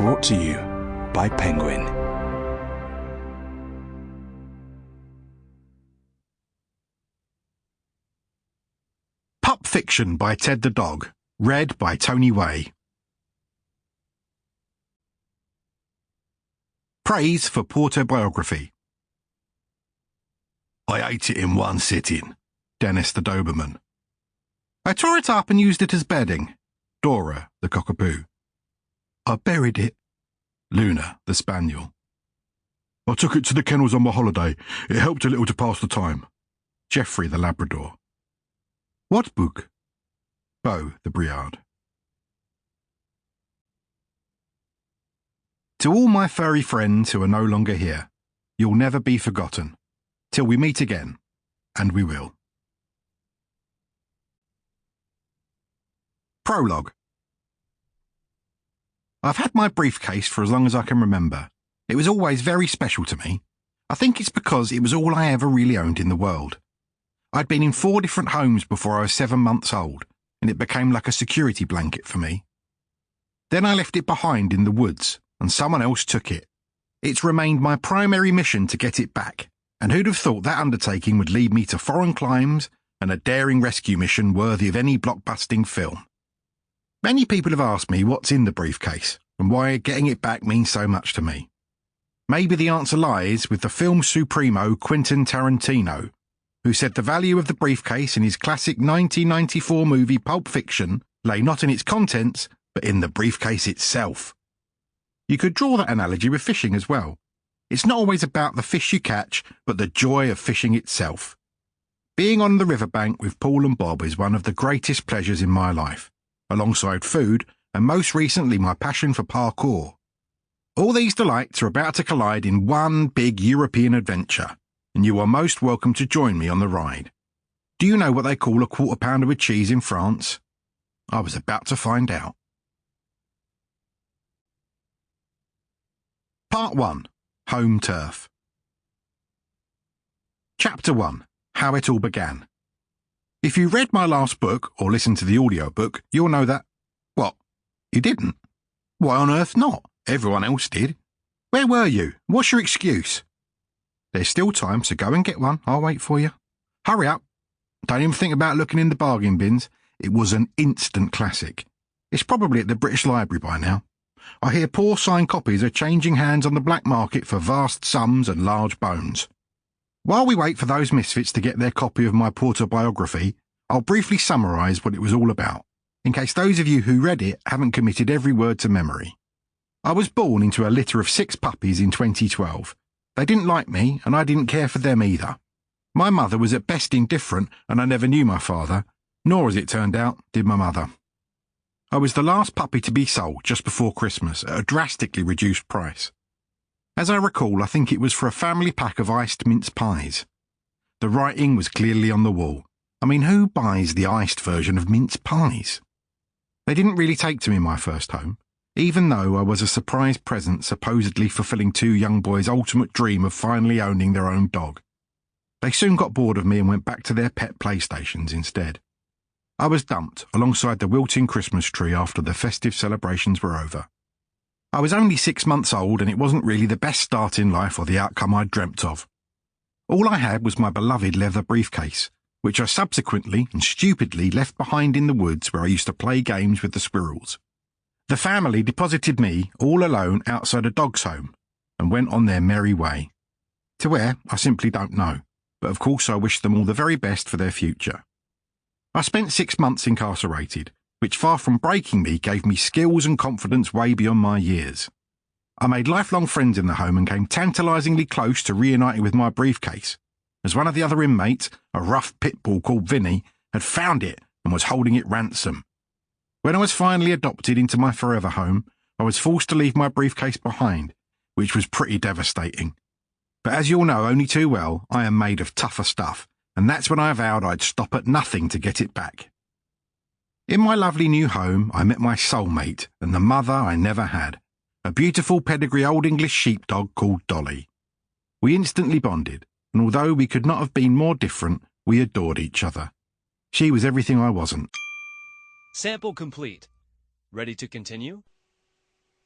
Brought to you by Penguin. Pup Fiction by Ted the Dog, read by Tony Way. Praise for Porter Biography. I ate it in one sitting, Dennis the Doberman. I tore it up and used it as bedding, Dora the Cockapoo. I buried it, Luna the Spaniel. I took it to the kennels on my holiday. It helped a little to pass the time, Geoffrey the Labrador. What book? Beau the Briard. To all my furry friends who are no longer here, you'll never be forgotten. Till we meet again, and we will. Prologue. I've had my briefcase for as long as I can remember. It was always very special to me. I think it's because it was all I ever really owned in the world. I'd been in 4 different homes before I was 7 months old, and it became like a security blanket for me. Then I left it behind in the woods, and someone else took it. It's remained my primary mission to get it back, and who'd have thought that undertaking would lead me to foreign climes and a daring rescue mission worthy of any blockbusting film. Many people have asked me what's in the briefcase and why getting it back means so much to me. Maybe the answer lies with the film supremo Quentin Tarantino, who said the value of the briefcase in his classic 1994 movie Pulp Fiction lay not in its contents, but in the briefcase itself. You could draw that analogy with fishing as well. It's not always about the fish you catch, but the joy of fishing itself. Being on the riverbank with Paul and Bob is one of the greatest pleasures in my life, alongside food and most recently my passion for parkour. All these delights are about to collide in one big European adventure, and you are most welcome to join me on the ride. Do you know what they call a quarter pounder with cheese in France? I was about to find out. Part 1. Home Turf. Chapter 1. How it all began. If you read my last book or listened to the audiobook, you'll know that... What? You didn't? Why on earth not? Everyone else did. Where were you? What's your excuse? There's still time, so go and get one. I'll wait for you. Hurry up. Don't even think about looking in the bargain bins. It was an instant classic. It's probably at the British Library by now. I hear poor signed copies are changing hands on the black market for vast sums and large bones. While we wait for those misfits to get their copy of my Porter Biography, I'll briefly summarise what it was all about, in case those of you who read it haven't committed every word to memory. I was born into a litter of 6 puppies in 2012. They didn't like me, and I didn't care for them either. My mother was at best indifferent, and I never knew my father, nor, as it turned out, did my mother. I was the last puppy to be sold just before Christmas at a drastically reduced price. As I recall, I think it was for a family pack of iced mince pies. The writing was clearly on the wall. I mean, who buys the iced version of mince pies? They didn't really take to me in my first home, even though I was a surprise present supposedly fulfilling 2 young boys' ultimate dream of finally owning their own dog. They soon got bored of me and went back to their pet PlayStations instead. I was dumped alongside the wilting Christmas tree after the festive celebrations were over. I was only 6 months old and it wasn't really the best start in life or the outcome I'd dreamt of. All I had was my beloved leather briefcase, which I subsequently and stupidly left behind in the woods where I used to play games with the squirrels. The family deposited me all alone outside a dog's home and went on their merry way. To where, I simply don't know, but of course I wish them all the very best for their future. I spent 6 months incarcerated, which far from breaking me gave me skills and confidence way beyond my years. I made lifelong friends in the home and came tantalisingly close to reuniting with my briefcase, as one of the other inmates, a rough pit bull called Vinny, had found it and was holding it ransom. When I was finally adopted into my forever home, I was forced to leave my briefcase behind, which was pretty devastating. But as you'll know only too well, I am made of tougher stuff, and that's when I vowed I'd stop at nothing to get it back. In my lovely new home, I met my soulmate and the mother I never had, a beautiful pedigree Old English sheepdog called Dolly. We instantly bonded, and although we could not have been more different, we adored each other. She was everything I wasn't. Sample complete. Ready to continue?